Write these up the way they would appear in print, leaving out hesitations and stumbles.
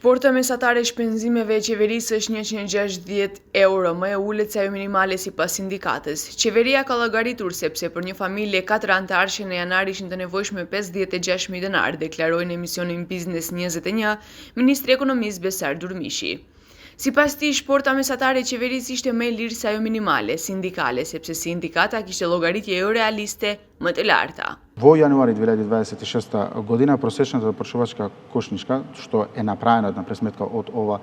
Shporta mesatare e shpenzimeve e qeverisë është 160 euro, më e ulët se ajo minimale sipas sindikatës. Qeveria ka llogaritur sepse për një familje 4 anëtarëshe në janar ishin të nevojshme 56.000 denar, deklaroi në emisionin Biznes 21 Ministri i Ekonomisë Besar Durmishi. Sipas tij, shporta mesatare e qeverisë ishte më e lirë se ajo minimale sindikale, sepse sindikata kishte llogaritje jo realiste më të larta. Во јануари 2026 година просечната прашувачка кошничка, што е направена на пресметка од ова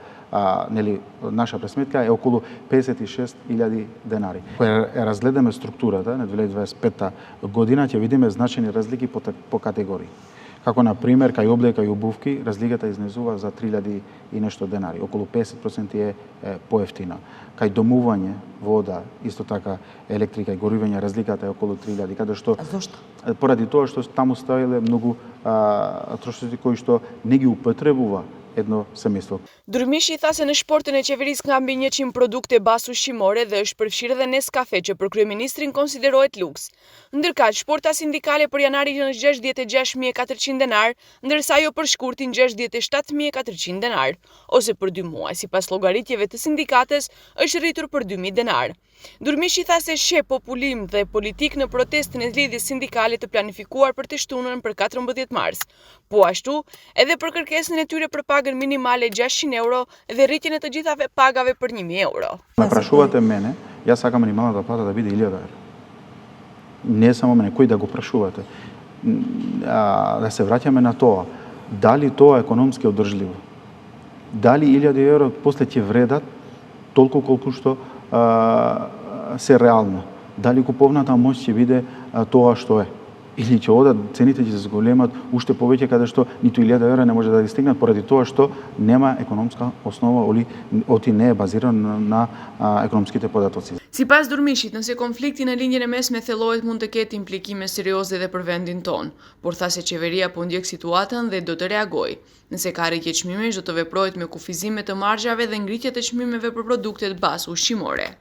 наша пресметка, е околу 56.000 денари. Кога разгледаме структурата на 2025 година, ќе видиме значајни разлики по категории. Како, на пример, кај облека и обувки, разликата изнесува за 3.000 и нешто денари. Околу 50% е поевтина. Кај домување, вода, исто така електрика и горивење, разликата е околу 3.000. Каде што, зошто? Поради тоа што таму ставиле многу трошоци кои што не ги употребува едно семејство. Durmishi tha se në shportën e qeverisë ka mbi 100 produkte bazë ushqimore dhe është përfshirë edhe Nescafe, që për kryeministrin konsiderohet luks. Ndërkaq, shporta sindikale për janarin është 66.400 denar, ndërsa ajo për shkurtin 67.400 denar, ose për 2 muaj, sipas llogaritjeve të sindikatës, është rritur për 2.000 denar. Durmishi tha se sheh populim dhe politik në protestën e zgjedhjes sindikale të planifikuar për të shtunën për 14 mars. Po ashtu, edhe për kërkesën e tyre për pagën minimale 600 euro dhe rritjen e të gjithave pagave për 1.000 euro. Ме прашувате мене, јас сакам минималната плата да биде 1.000 евро. Не само мене, кој да го прашувате. Да се враќаме на тоа. Дали тоа е економски одржливо? Дали 1.000 евро после ќе вредат толку колку што се реално? Дали куповната моќ ќе биде тоа што е? Или ќе одат, цените ќе се зголемат уште повеќе, каде што ниту 1.000 евро не може да ги стигнат, поради тоа што нема економска основа, оти не е базирано на економските податоци. Sipas Durmishit, nëse konflikti në linjën e mesme thellohet, mund të ketë implikime serioze edhe për vendin ton, por tha se qeveria po ndjek situatën dhe do të reagojë. Nëse ka rritje çmimesh, do të veprohet me kufizime të marzhave dhe ngritje të çmimeve për produktet bazë ushqimore.